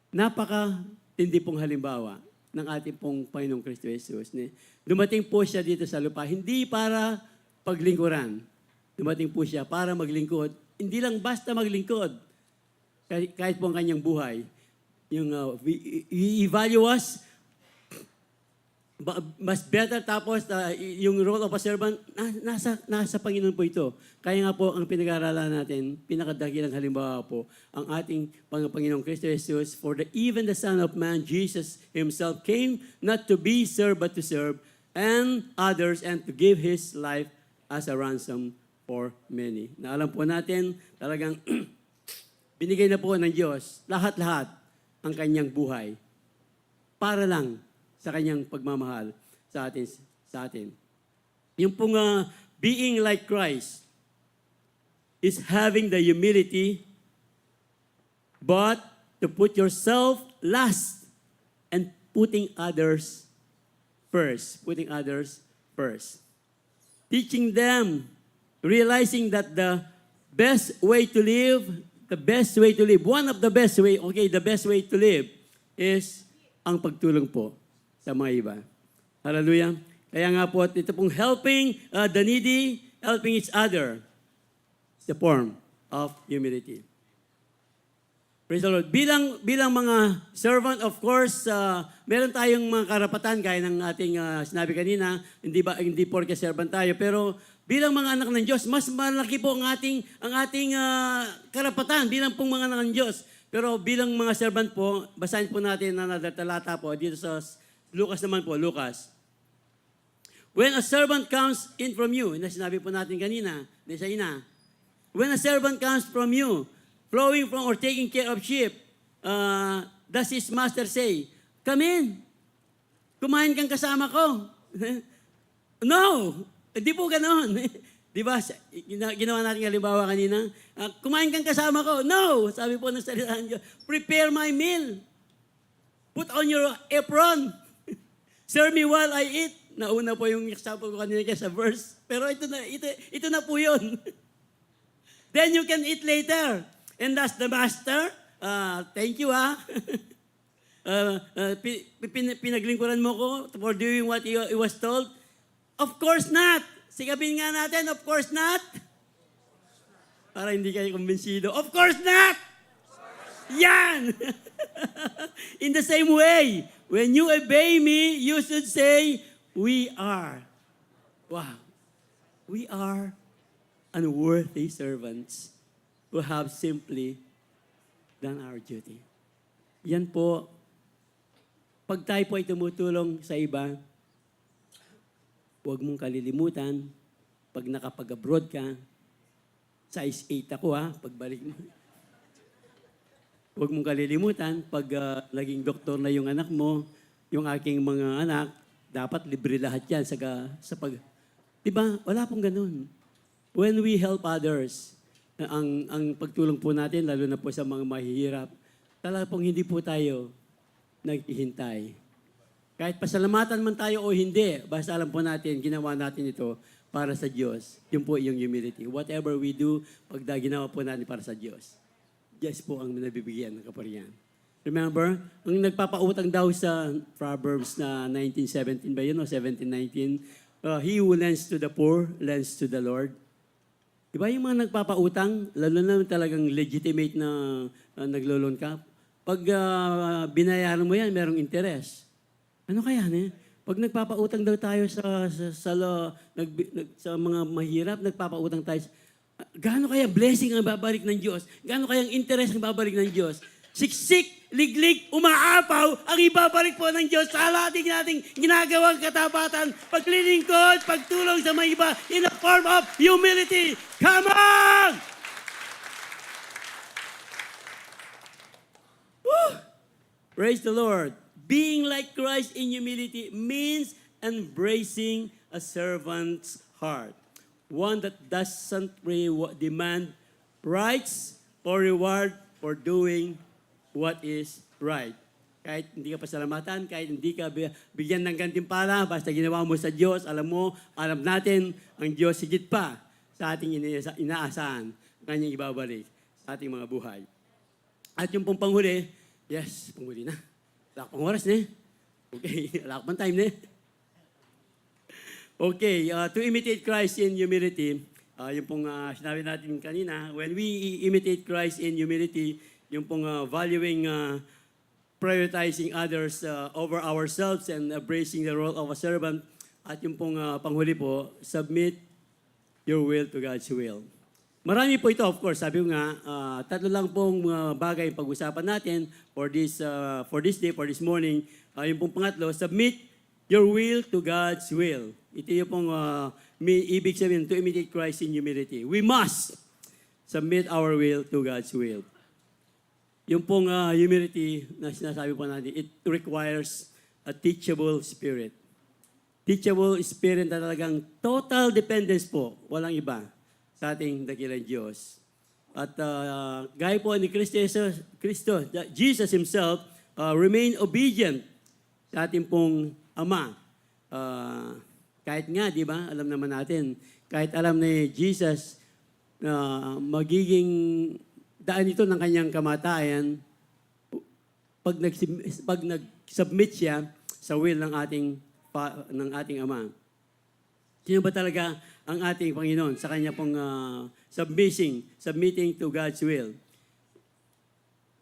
Napaka-tindi pong halimbawa ng ating pong Panginoong Kristo Jesus. Dumating po siya dito sa lupa, hindi para paglingkuran. Dumating po siya para maglingkod. Hindi lang basta maglingkod. Kahit po ang kanyang buhay. Yung i-value us, mas better, tapos yung role of a servant, nasa Panginoon po ito. Kaya nga po, ang pinag-aaralan natin, pinakadakilang halimbawa po, ang ating Panginoong Kristo Jesus, for even the Son of Man, Jesus Himself, came not to be served, but to serve, and others, and to give His life as a ransom for many. Na alam po natin, talagang binigay na po ng Diyos, lahat-lahat, ang kanyang buhay, para lang sa kanyang pagmamahal sa atin. Yung pong being like Christ is having the humility, but to put yourself last and putting others first. Putting others first. Teaching them, realizing that the best way to live, one of the best way, the best way to live is ang pagtulong po sa mga iba. Hallelujah. Kaya nga po, ito pong helping the needy, helping each other, is the form of humility. Praise the Lord. Bilang mga servant, of course, meron tayong mga karapatan, gaya ng ating sinabi kanina, hindi porke servant tayo, pero bilang mga anak ng Diyos, mas malaki po ang ating karapatan bilang pong mga anak ng Diyos. Pero bilang mga servant po, basahin po natin na talata po dito sa Lucas naman po, Lucas. When a servant comes in from you, na sinabi po natin kanina, when a servant comes from you, flowing from or taking care of sheep, does his master say, "Come in, kumain kang kasama ko." No, hindi po ganoon. Di ba, ginawa natin halimbawa kanina, kumain kang kasama ko. No, sabi po ng salita ng Diyos, prepare my meal. Put on your apron. Serve me while I eat. Nauna po yung example ko kanina sa verse. Pero ito na po yun. Then you can eat later. And that's the master. Thank you, pinaglingkuran mo ko for doing what he was told. Of course not. Sigapin nga natin, of course not. Para hindi kayo kumbinsido. Of course not. Yan! In the same way, when you obey me, you should say, we are. Wow. We are unworthy servants who have simply done our duty. Yan po, pag tayo po ay tumutulong sa iba, huwag mong kalilimutan, pag nakapag-abroad ka, size 8 ako pagbalik mo. Huwag mong kalilimutan, pag naging doktor na yung anak mo, yung aking mga anak, dapat libre lahat yan sa pag... Diba? Wala pong ganun. When we help others, ang pagtulong po natin, lalo na po sa mga mahihirap, talaga pong hindi po tayo naghihintay. Kahit pasalamatan man tayo o hindi, basta alam po natin, ginawa natin ito para sa Diyos. Yun po yung humility. Whatever we do, pag ginawa po natin para sa Diyos, Diyos po ang nabibigyan ng kaparihan. Remember, ang nagpapautang daw sa Proverbs na 19:17 ba yun o 17:19, he who lends to the poor, lends to the Lord. Diba yung mga nagpapautang, lalo na talagang legitimate na naglo-loan ka, pag binayaran mo yan, merong interest. Ano kaya Pag nagpapautang daw tayo sa mga mahirap, nagpapautang tayo, gaano kaya blessing ang babalik ng Diyos? Gaano kaya interest ang babalik ng Diyos? Siksik, liglig, umaapaw, ang ibabalik po ng Diyos sa ating ginagawang katapatan, paglilingkod, pagtulong sa mga iba in a form of humility. Come on! Woo! Praise the Lord. Being like Christ in humility means embracing a servant's heart. One that doesn't demand rights or reward for doing what is right. kahit hindi ka pasalamatan, kahit hindi ka bigyan ng gantimpala, basta ginawa mo sa Diyos, alam natin, ang Diyos higit pa sa ating inaasahan, kanyang ibabalik sa ating mga buhay. At yung pong panghuli, yes, panghuli na. Wala pang oras na. Okay, wala pang time na. Okay, to imitate Christ in humility, yung pong sinabi natin kanina, when we imitate Christ in humility, yung pong valuing, prioritizing others over ourselves and embracing the role of a servant, at yung pong panghuli po, submit your will to God's will. Marami po ito, of course. Sabi ko nga, tatlo lang pong bagay pag-usapan natin for this day, for this morning. Yung pong pangatlo, submit your will to God's will. Ito yung pong ibig sabihin, to imitate Christ in humility. We must submit our will to God's will. Yung pong humility na sinasabi po natin, it requires a teachable spirit. Teachable spirit na talagang total dependence po, walang iba, sa ating dakilang Diyos. At gaya po ni Kristo, Jesus Himself remained obedient sa ating pong Ama. Kahit nga, di ba, alam naman natin, kahit alam ni Jesus na magiging daan ito ng kanyang kamatayan, pag nag-submit siya sa will ng ating Ama. Sino ba talaga ang ating Panginoon sa kanya pong submitting to God's will?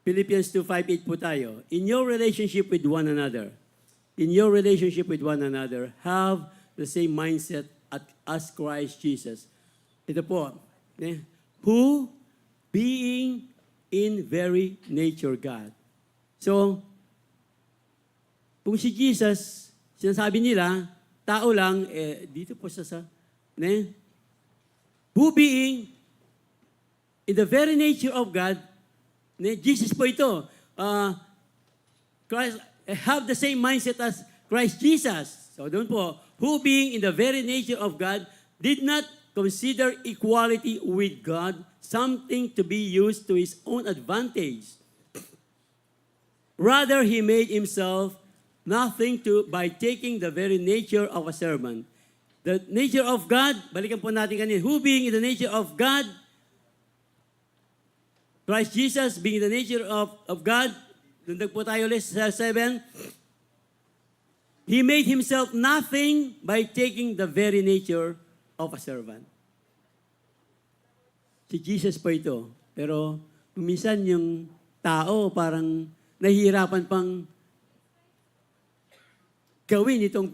Philippians 2:5-8 po tayo. In your relationship with one another, have the same mindset as Christ Jesus. Ito po, who being in very nature God. So, kung si Jesus, sinasabi nila, tao lang, dito po who being in the very nature of God, Jesus po ito, Christ, have the same mindset as Christ Jesus. So doon po, who being in the very nature of God, did not consider equality with God something to be used to his own advantage. Rather, he made himself nothing by taking the very nature of a servant. The nature of God, balikan po natin kanina, who being in the nature of God, Christ Jesus being in the nature of God, dundag po tayo ulit sa 7, he made himself nothing by taking the very nature of a servant. Si Jesus po ito. Pero minsan yung tao parang nahihirapan pang gawin itong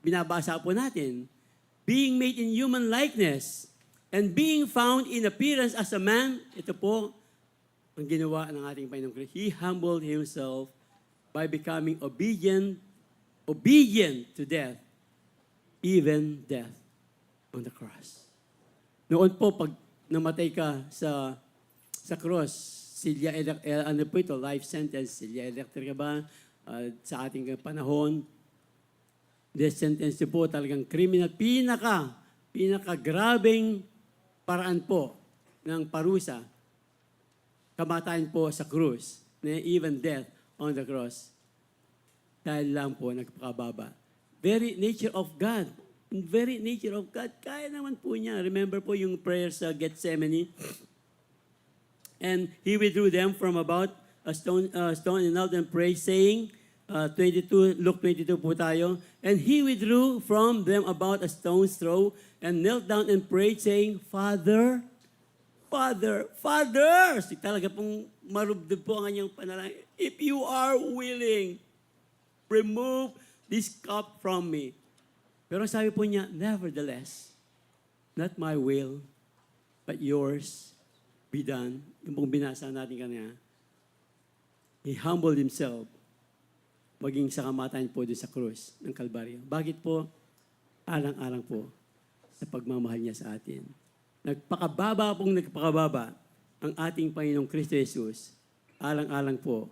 binabasa po natin. Being made in human likeness and being found in appearance as a man, ito po ang ginawa ng ating Panginoong Kristo. He humbled himself by becoming obedient to death, even death on the cross. Noon po, pag namatay ka sa cross, ano po ito, life sentence, silya electric ba? Sa ating panahon, death sentence po talagang criminal, pinaka-grabing paraan po ng parusa, kamatayan po sa krus, even death on the cross. Dahil lang po nagpakababa. Very nature of God. Very nature of God. Kaya naman po niya. Remember po yung prayer sa Gethsemane? And he withdrew them from about a stone and knelt and prayed, saying, Luke 22 po tayo, and he withdrew from them about a stone's throw and knelt down and prayed, saying, Father, talaga pong marubdob po ang kanyang panalangin. If you are willing, remove this cup from me. Pero sabi po niya, nevertheless, not my will, but yours be done. Yung pong binasa natin kanina. He humbled himself, maging sa kamatayan po doon sa krus ng Kalbaryo. Bakit po? Alang-alang po sa pagmamahal niya sa atin. Nagpakababa ang ating Panginoong Kristo Jesus. Alang-alang po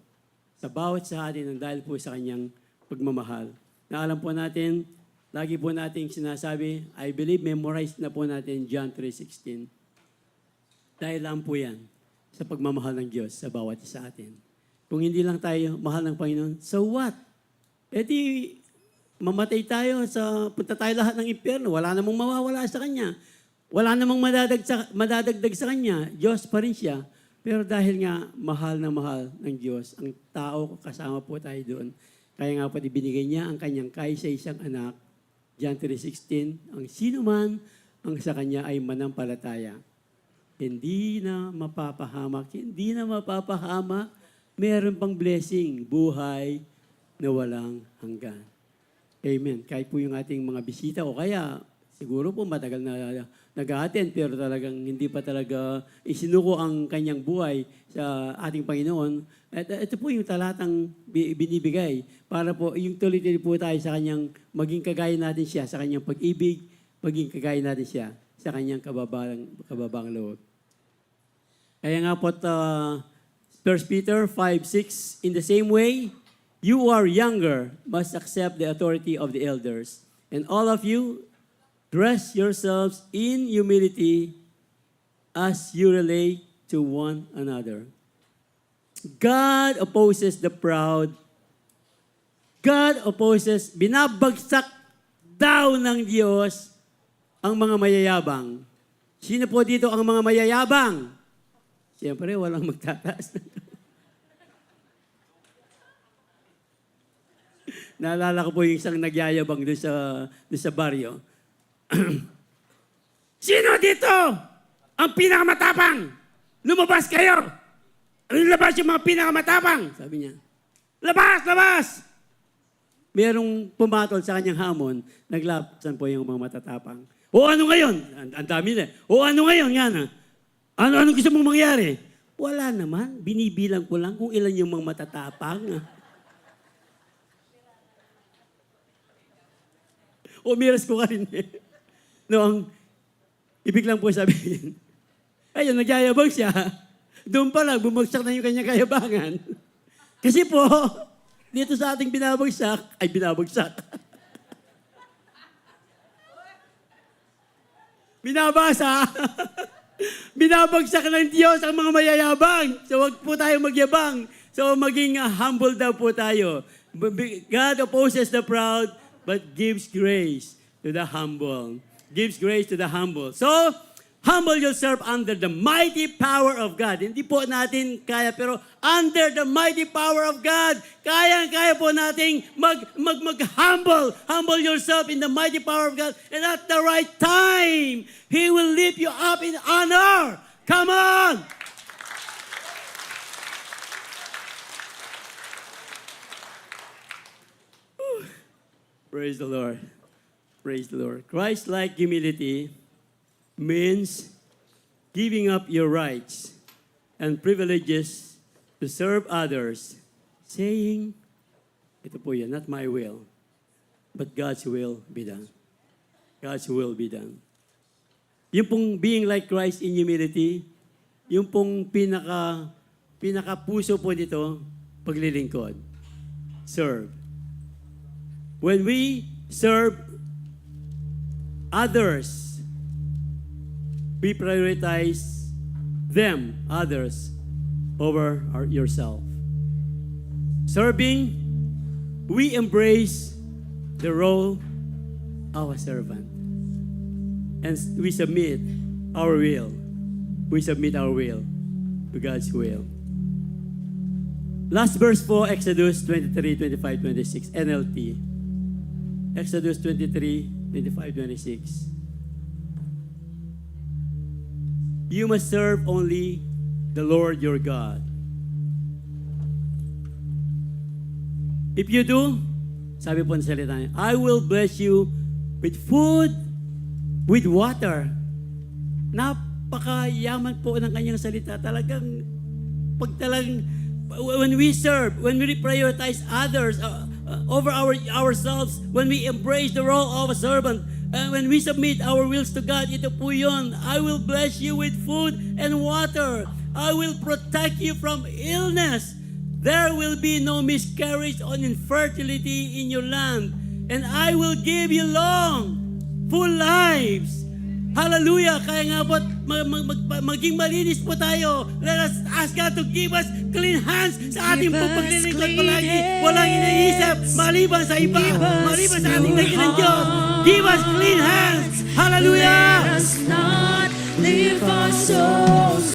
sa bawat sa atin ang dahil po sa kanyang pagmamahal. Na alam po natin, lagi po nating sinasabi, I believe, memorize na po natin John 3:16. Dahil lang po yan sa pagmamahal ng Diyos sa bawat isa atin. Kung hindi lang tayo mahal ng Panginoon, so what? E di, mamatay tayo, punta tayo lahat ng impyerno. Wala namang mawawala sa Kanya. Wala namang madadagdag sa Kanya. Diyos pa rin siya. Pero dahil nga mahal na mahal ng Diyos, ang tao, kasama po tayo doon. Kaya nga po ibinigay niya ang Kanyang kaisa-isang anak. John 3:16, ang sino man ang sa Kanya ay manampalataya. Hindi na mapapahamak. Meron pang blessing, buhay na walang hanggan. Amen. Kahit po yung ating mga bisita o kaya siguro po matagal na nag-a-attend pero talagang hindi pa talaga isinuko ang kanyang buhay sa ating Panginoon. At ito po yung talatang binibigay para po yung tuloy-tuloy po tayo sa kanyang maging kagaya natin siya sa kanyang pag-ibig, maging kagaya natin siya sa kanyang kababang loob. Kaya nga po 1 Peter 5:6, in the same way, you who are younger must accept the authority of the elders. And all of you, dress yourselves in humility as you relate to one another. God opposes the proud. God opposes, binabagsak daw ng Diyos ang mga mayayabang. Sino po dito ang mga mayayabang? Siyempre, walang magtataas. Naalala ko po yung isang nagyayabang doon sa baryo. Sino dito ang pinakamatapang? Lumabas kayo! Lumabas yung mga pinakamatapang! Sabi niya, labas! Labas! Merong pumatol sa kanyang hamon, naglapsan po yung mga matatapang. O ano ngayon? Ang dami na. O ano ngayon nga na? Ano gusto mong mangyari? Wala naman. Binibilang ko lang kung ilan yung mga matatapang. Umiras ko ka rin eh. No, ang ibig lang po sabihin, ayun, nagyayabang siya. Doon pa lang, bumagsak na yung kanyang kayabangan. Kasi po, dito sa ating binabagsak, binabasa. Binabagsak ng Diyos ang mga mayayabang. So wag po tayo magyabang. So maging humble daw po tayo. God opposes the proud, but gives grace to the humble. Gives grace to the humble. So, humble yourself under the mighty power of God. Hindi po natin kaya, pero under the mighty power of God, kaya po nating mag-humble. Humble yourself in the mighty power of God. And at the right time, He will lift you up in honor. Come on! Praise the Lord. Praise the Lord. Christ-like humility means giving up your rights and privileges to serve others, saying, ito po yan, not my will, but God's will be done. God's will be done. Yung pong being like Christ in humility, yung pong pinaka-puso po nito, paglilingkod. Serve. When we serve others, we prioritize them, others, over yourself. Serving, we embrace the role of a servant. And we submit our will. We submit our will to God's will. Last verse po, Exodus 23, 25, 26, NLT. Exodus 23, 25, 26. You must serve only the Lord your God. If you do, sabi po ng salita niya, I will bless you with food, with water. Napakayaman po ng kanyang salita. Talagang, when we serve, when we prioritize others over ourselves, when we embrace the role of a servant, and when we submit our wills to God, ito po yun. I will bless you with food and water. I will protect you from illness. There will be no miscarriage or infertility in your land. And I will give you long, full lives. Hallelujah! Kaya nga po, maging malinis po tayo. Let us ask God to give us clean hands sa ating Give us paglilingkod clean palagi. hands. Walang iniisip, maliban sa iba, Give us maliban sa ating pure naging ng Diyos. Give us clean hands. Hallelujah! Let us not leave our souls